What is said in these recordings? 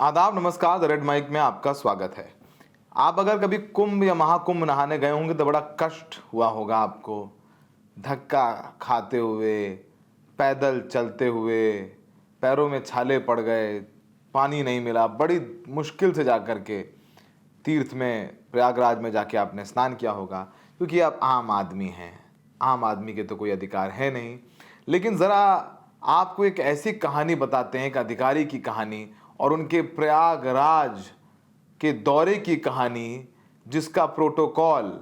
आदाब, नमस्कार। The red mic में आपका स्वागत है। आप अगर कभी कुंभ या महाकुंभ नहाने गए होंगे तो बड़ा कष्ट हुआ होगा आपको, धक्का खाते हुए, पैदल चलते हुए, पैरों में छाले पड़ गए, पानी नहीं मिला, बड़ी मुश्किल से जा कर के तीर्थ में प्रयागराज में जाके आपने स्नान किया होगा, क्योंकि आप आम आदमी हैं। आम आदमी के तो कोई अधिकार है नहीं। लेकिन ज़रा आपको एक ऐसी कहानी बताते हैं, एक अधिकारी की कहानी और उनके प्रयागराज के दौरे की कहानी, जिसका प्रोटोकॉल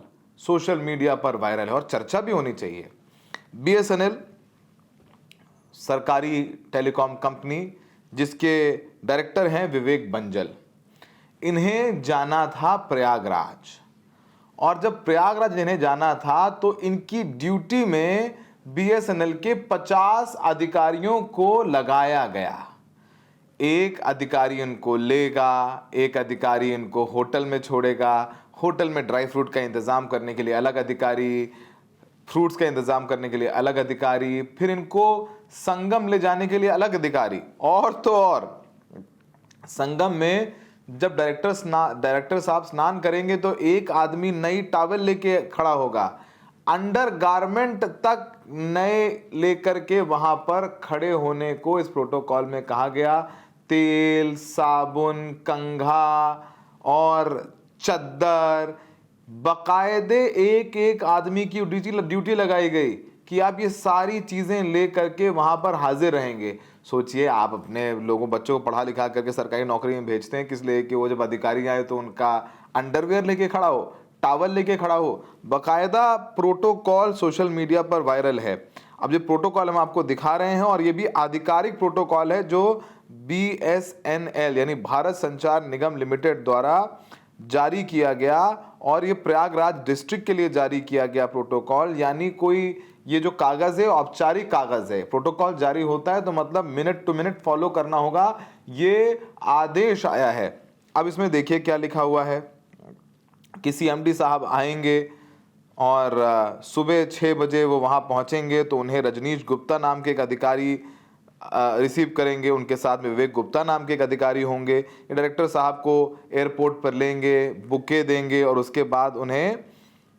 सोशल मीडिया पर वायरल है और चर्चा भी होनी चाहिए। बीएसएनएल सरकारी टेलीकॉम कंपनी, जिसके डायरेक्टर हैं विवेक बंजल, इन्हें जाना था प्रयागराज। और जब प्रयागराज इन्हें जाना था तो इनकी ड्यूटी में बीएसएनएल के 50 अधिकारियों को लगाया गया। एक अधिकारी इनको लेगा, एक अधिकारी इनको होटल में छोड़ेगा, होटल में ड्राई फ्रूट का इंतज़ाम करने के लिए अलग अधिकारी, फ्रूट्स का इंतज़ाम करने के लिए अलग अधिकारी, फिर इनको संगम ले जाने के लिए अलग अधिकारी। और तो और संगम में जब डायरेक्टर साहब स्नान करेंगे तो एक आदमी नई टॉवल लेके खड़ा होगा, अंडर गारमेंट तक नए लेकर के वहां पर खड़े होने को इस प्रोटोकॉल में कहा गया। तेल, साबुन, कंघा और चद्दर, बकायदे एक एक आदमी की ड्यूटी लगाई गई कि आप ये सारी चीज़ें ले करके वहाँ पर हाजिर रहेंगे। सोचिए, आप अपने बच्चों को पढ़ा लिखा करके सरकारी नौकरी में भेजते हैं, किस लिए? कि वो जब अधिकारी आए तो उनका अंडरवेयर लेके खड़ा हो, टॉवल लेके खड़ा हो। बकायदा प्रोटोकॉल सोशल मीडिया पर वायरल है। अब ये प्रोटोकॉल हम आपको दिखा रहे हैं और ये भी आधिकारिक प्रोटोकॉल है जो बीएसएनएल यानी भारत संचार निगम लिमिटेड द्वारा जारी किया गया, और ये प्रयागराज डिस्ट्रिक्ट के लिए जारी किया गया प्रोटोकॉल। यानी कोई ये जो कागज है औपचारिक कागज है। प्रोटोकॉल जारी होता है तो मतलब मिनट टू मिनट फॉलो करना होगा, ये आदेश आया है। अब इसमें देखिए क्या लिखा हुआ है। किसी एमडी साहब आएंगे और सुबह 6 बजे वो वहाँ पहुँचेंगे तो उन्हें रजनीश गुप्ता नाम के एक अधिकारी रिसीव करेंगे। उनके साथ में विवेक गुप्ता नाम के एक अधिकारी होंगे। ये डायरेक्टर साहब को एयरपोर्ट पर लेंगे, बुके देंगे और उसके बाद उन्हें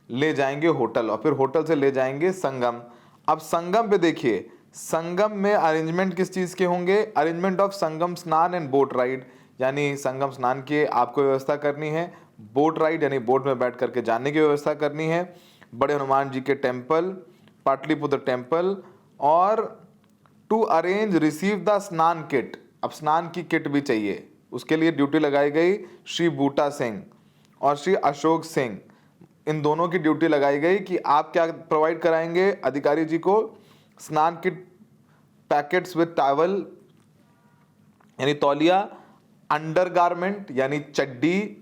ले जाएंगे होटल, और फिर होटल से ले जाएंगे संगम। अब संगम पे देखिए, संगम में अरेंजमेंट किस चीज़ के होंगे? अरेंजमेंट ऑफ संगम स्नान एंड बोट राइड, यानी संगम स्नान की आपको व्यवस्था करनी है। बोट राइड यानी बोट में बैठ करके जाने की व्यवस्था करनी है। बड़े हनुमान जी के टेम्पल, पाटलिपुत्र टेम्पल, और टू अरेंज रिसीव द स्नान किट। अब स्नान की किट भी चाहिए, उसके लिए ड्यूटी लगाई गई श्री बूटा सिंह और श्री अशोक सिंह। इन दोनों की ड्यूटी लगाई गई कि आप क्या प्रोवाइड कराएंगे अधिकारी जी को? स्नान किट पैकेट्स विद टॉवल यानी तौलिया, अंडरगारमेंट यानी चड्डी,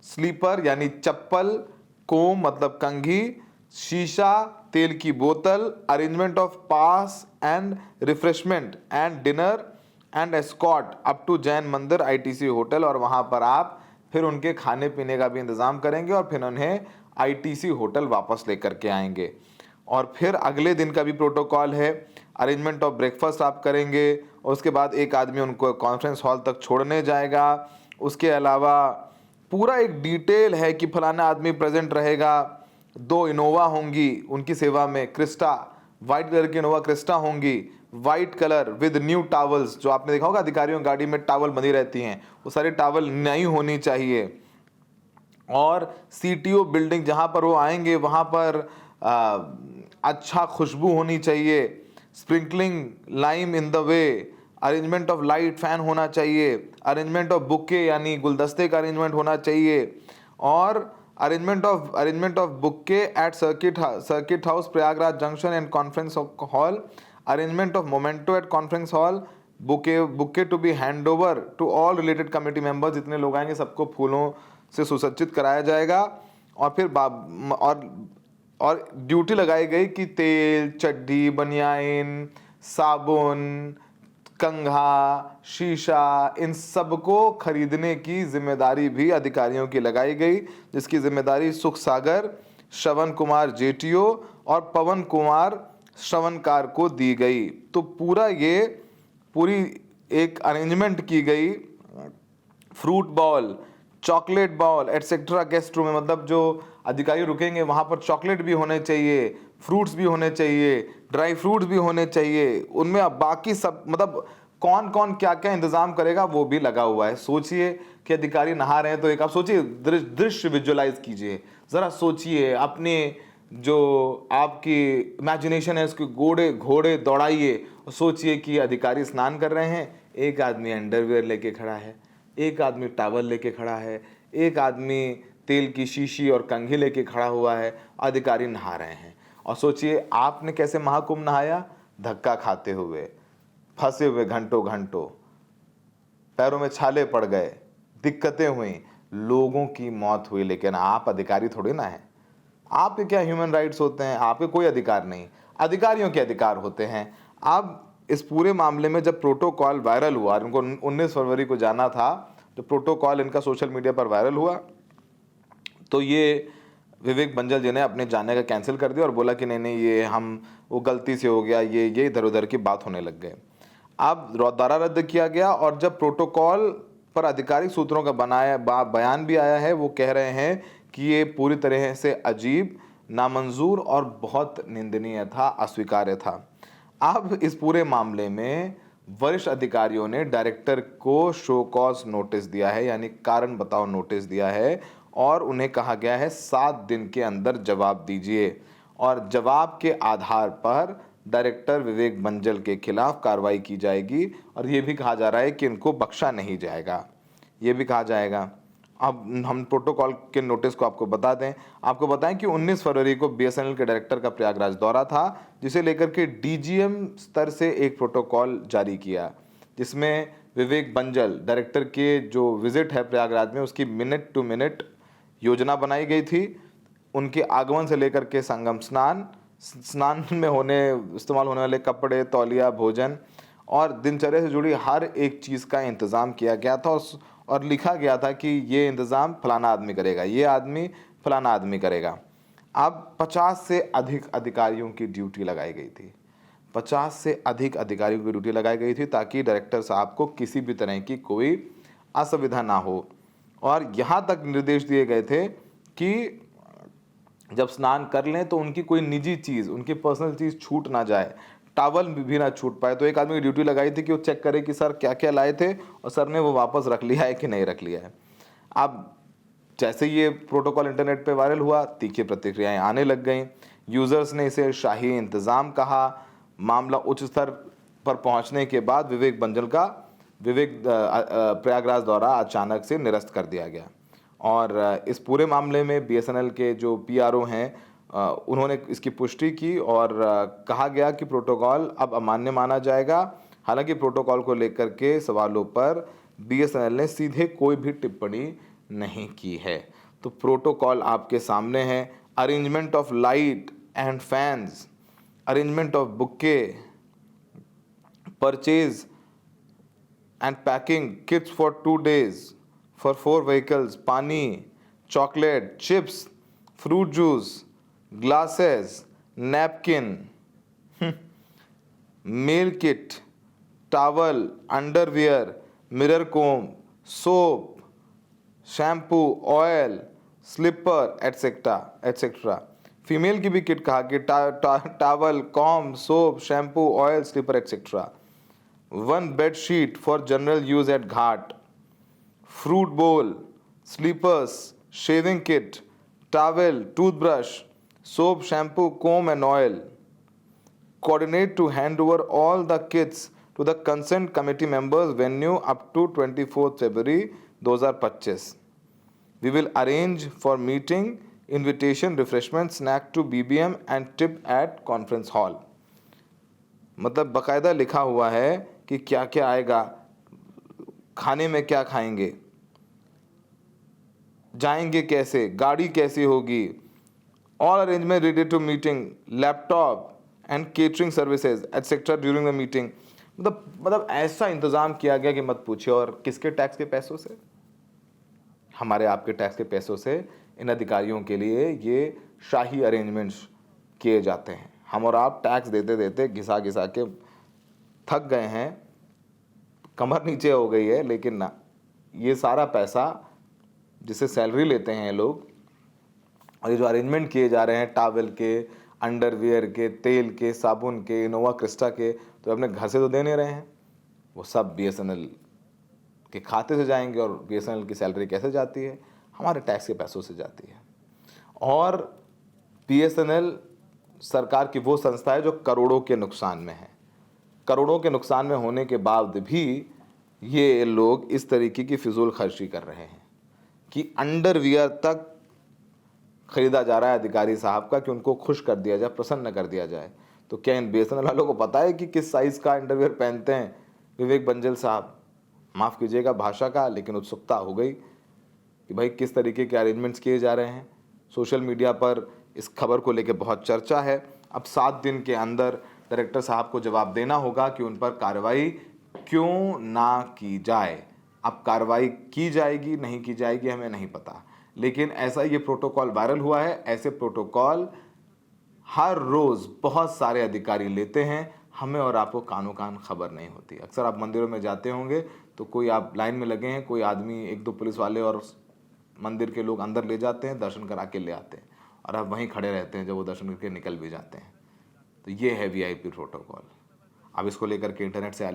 स्लीपर यानी चप्पल, कोम मतलब कंघी, शीशा, तेल की बोतल, arrangement of pass and refreshment and dinner and escort up to Jain mandir ITC hotel. और वहाँ पर आप फिर उनके खाने पीने का भी इंतज़ाम करेंगे और फिर उन्हें आईटीसी होटल वापस लेकर के आएंगे। और फिर अगले दिन का भी प्रोटोकॉल है। अरेंजमेंट ऑफ ब्रेकफास्ट आप करेंगे और उसके बाद एक आदमी उनको कॉन्फ्रेंस हॉल तक छोड़ने जाएगा। उसके अलावा पूरा एक डिटेल है कि फलाना आदमी प्रेजेंट रहेगा। 2 इनोवा होंगी उनकी सेवा में, क्रिस्टा, वाइट कलर की इनोवा क्रिस्टा होंगी, white colour with new towels. जो आपने देखा होगा अधिकारियों गाड़ी में टावल बंधी रहती हैं, वो सारी टावल नई होनी चाहिए। और सीटीओ बिल्डिंग जहाँ पर वो आएंगे वहाँ पर अच्छा खुशबू होनी चाहिए। Sprinkling lime in the way, arrangement of light fan होना चाहिए, अरेंजमेंट ऑफ बुके यानी गुलदस्ते का अरेंजमेंट होना चाहिए, और arrangement of bouquet at circuit house Prayagraj junction and conference hall, arrangement of memento at conference hall, bouquet to be hand over to all related committee members. जितने लोग आएंगे सबको फूलों से सुसज्जित कराया जाएगा। और फिर और ड्यूटी लगाई गई कि तेल, चड्डी, बनियाइन, साबुन, कंघा, शीशा, इन सब को खरीदने की जिम्मेदारी भी अधिकारियों की लगाई गई, जिसकी जिम्मेदारी सुख सागर, श्रवण कुमार जेटीओ और पवन कुमार श्रवणकार को दी गई। तो पूरी एक अरेंजमेंट की गई fruit ball, chocolate ball etcetera guest room में, मतलब जो अधिकारी रुकेंगे वहाँ पर चॉकलेट भी होने चाहिए, फ्रूट्स भी होने चाहिए, ड्राई फ्रूट्स भी होने चाहिए, उनमें अब बाकी सब, मतलब कौन कौन क्या क्या इंतजाम करेगा वो भी लगा हुआ है। सोचिए कि अधिकारी नहा रहे हैं तो एक आप सोचिए, दृश्य विजुअलाइज कीजिए, ज़रा सोचिए, अपने जो आपकी इमेजिनेशन है उसके घोड़े घोड़े दौड़ाइए और सोचिए कि अधिकारी स्नान कर रहे हैं, एक आदमी अंडरवेयर लेके खड़ा है, एक आदमी टॉवल लेके खड़ा है, एक आदमी तेल की शीशी और कंघी लेके खड़ा हुआ है, अधिकारी नहा रहे हैं। और सोचिए आपने कैसे महाकुंभ नहाया, धक्का खाते हुए, फंसे हुए घंटों घंटों, पैरों में छाले पड़ गए, दिक्कतें हुई, लोगों की मौत हुई, लेकिन आप अधिकारी थोड़ी ना हैं। आपके क्या ह्यूमन राइट्स होते हैं? आपके कोई अधिकार नहीं, अधिकारियों के अधिकार होते हैं। अब इस पूरे मामले में जब प्रोटोकॉल वायरल हुआ, इनको 19 फरवरी को जाना था, तो प्रोटोकॉल इनका सोशल मीडिया पर वायरल हुआ, तो ये विवेक बंजल जी ने अपने जाने का कैंसिल कर दिया और बोला कि नहीं नहीं, ये हम वो गलती से हो गया, ये इधर उधर की बात होने लग गए। अब दौरा रद्द किया गया और जब प्रोटोकॉल पर आधिकारिक सूत्रों का बयान भी आया है, वो कह रहे हैं कि ये पूरी तरह से अजीब, नामंजूर और बहुत निंदनीय था, अस्वीकार्य था। अब इस पूरे मामले में वरिष्ठ अधिकारियों ने डायरेक्टर को शो कॉज नोटिस दिया है, यानी कारण बताओ नोटिस दिया है, और उन्हें कहा गया है 7 दिन के अंदर जवाब दीजिए, और जवाब के आधार पर डायरेक्टर विवेक बंजल के खिलाफ कार्रवाई की जाएगी। और ये भी कहा जा रहा है कि इनको बख्शा नहीं जाएगा, ये भी कहा जाएगा। अब हम प्रोटोकॉल के नोटिस को आपको बता दें, आपको बताएं कि 19 फरवरी को बीएसएनएल के डायरेक्टर का प्रयागराज दौरा था, जिसे लेकर के डीजीएम स्तर से एक प्रोटोकॉल जारी किया, जिसमें विवेक बंजल डायरेक्टर के जो विजिट है प्रयागराज में, उसकी मिनट टू मिनट योजना बनाई गई थी। उनके आगमन से लेकर के संगम स्नान, स्नान में इस्तेमाल होने वाले कपड़े, तौलिया, भोजन और दिनचर्या से जुड़ी हर एक चीज़ का इंतज़ाम किया गया था, और लिखा गया था कि ये इंतज़ाम फलाना आदमी करेगा, ये आदमी फलाना आदमी करेगा। अब 50 से अधिक अधिकारियों की ड्यूटी लगाई गई थी, 50 से अधिक अधिकारियों की ड्यूटी लगाई गई थी, ताकि डायरेक्टर साहब को किसी भी तरह की कोई असुविधा ना हो। और यहाँ तक निर्देश दिए गए थे कि जब स्नान कर लें तो उनकी कोई निजी चीज़, उनकी पर्सनल चीज़ छूट ना जाए, टॉवल भी ना छूट पाए। तो एक आदमी की ड्यूटी लगाई थी कि वो चेक करे कि सर क्या क्या लाए थे और सर ने वो वापस रख लिया है कि नहीं रख लिया है। अब जैसे ये प्रोटोकॉल इंटरनेट पे वायरल हुआ, तीखी प्रतिक्रियाएं आने लग गईं। यूज़र्स ने इसे शाही इंतज़ाम कहा। मामला उच्च स्तर पर पहुंचने के बाद विवेक बंजल का प्रयागराज दौरा अचानक से निरस्त कर दिया गया। और इस पूरे मामले में बीएसएनएल के जो पीआरओ हैं, उन्होंने इसकी पुष्टि की और कहा गया कि प्रोटोकॉल अब अमान्य माना जाएगा। हालांकि प्रोटोकॉल को लेकर के सवालों पर बीएसएनएल ने सीधे कोई भी टिप्पणी नहीं की है। तो प्रोटोकॉल आपके सामने है। Arrangement of light and fans, arrangement of bouquet, purchase and packing kits for 2 days for 4 vehicles, पानी, chocolate, chips, fruit juice, glasses, napkin, male kit, towel, underwear, mirror comb, soap, shampoo, oil, slipper etcetera etcetera. Female की भी kit कहा कि towel, comb, soap, shampoo, oil, slipper etcetera. 1 bed sheet for general use at ghat, fruit bowl, slippers, shaving kit, towel, toothbrush, soap, shampoo, comb and oil. Coordinate to hand over all the kits to the consent committee members venue up to 24th February 2025. We will arrange for meeting, invitation, refreshment, snack to BBM and tip at conference hall. मतलब बकायदा लिखा हुआ है कि क्या क्या आएगा, खाने में क्या खाएंगे, जाएंगे कैसे, गाड़ी कैसी होगी, all arrangement related to meeting, laptop and catering services etcetera during the meeting. मतलब ऐसा इंतज़ाम किया गया कि मत पूछिए। और किसके टैक्स के पैसों से? हमारे आपके टैक्स के पैसों से इन अधिकारियों के लिए ये शाही अरेंजमेंट्स किए जाते हैं। हम और आप टैक्स देते देते घिसा घिसा के थक गए हैं, कमर नीचे हो गई है, लेकिन ना, ये सारा पैसा जिससे सैलरी लेते हैं ये लोग, और ये जो अरेंजमेंट किए जा रहे हैं टावल के, अंडरवियर के, तेल के, साबुन के, इनोवा क्रिस्टा के, तो अपने घर से तो दे नहीं रहे हैं, वो सब बीएसएनएल के खाते से जाएंगे। और बीएसएनएल की सैलरी कैसे जाती है? हमारे टैक्स के पैसों से जाती है। और बीएसएनएल सरकार की वो संस्था है जो करोड़ों के नुकसान में है। करोड़ों के नुकसान में होने के बाद भी ये लोग इस तरीके की फिजूल खर्ची कर रहे हैं कि अंडरवियर तक खरीदा जा रहा है अधिकारी साहब का, कि उनको खुश कर दिया जाए, प्रसन्न कर दिया जाए। तो क्या इन बीएसएनएल वालों को पता है कि किस साइज का अंडरवियर पहनते हैं विवेक बंजल साहब? माफ़ कीजिएगा भाषा का, लेकिन उत्सुकता हो गई कि भाई किस तरीके के अरेंजमेंट्स किए जा रहे हैं। सोशल मीडिया पर इस खबर को लेकर बहुत चर्चा है। अब 7 दिन के अंदर डायरेक्टर साहब को जवाब देना होगा कि उन पर कार्रवाई क्यों ना की जाए। अब कार्रवाई की जाएगी नहीं की जाएगी हमें नहीं पता, लेकिन ऐसा ये प्रोटोकॉल वायरल हुआ है। ऐसे प्रोटोकॉल हर रोज़ बहुत सारे अधिकारी लेते हैं, हमें और आपको कानो कान खबर नहीं होती। अक्सर आप मंदिरों में जाते होंगे तो कोई आप लाइन में लगे हैं, कोई आदमी, 1-2 पुलिस वाले और मंदिर के लोग अंदर ले जाते हैं, दर्शन करा के ले आते हैं, और आप वहीं खड़े रहते हैं जब वो दर्शन करके निकल भी जाते हैं। तो ये है वीआईपी प्रोटोकॉल। अब इसको लेकर के इंटरनेट से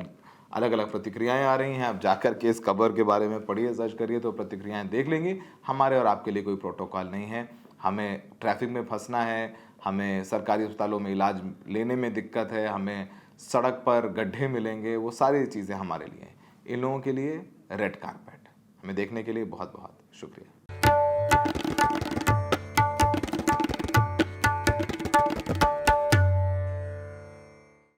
अलग अलग प्रतिक्रियाएं आ रही हैं। अब जाकर के इस खबर के बारे में पढ़िए, सर्च करिए तो प्रतिक्रियाएं देख लेंगे। हमारे और आपके लिए कोई प्रोटोकॉल नहीं है। हमें ट्रैफिक में फंसना है, हमें सरकारी अस्पतालों में इलाज लेने में दिक्कत है, हमें सड़क पर गड्ढे मिलेंगे, वो सारी चीज़ें हमारे लिए हैं। इन लोगों के लिए रेड कारपेट। हमें देखने के लिए बहुत बहुत शुक्रिया।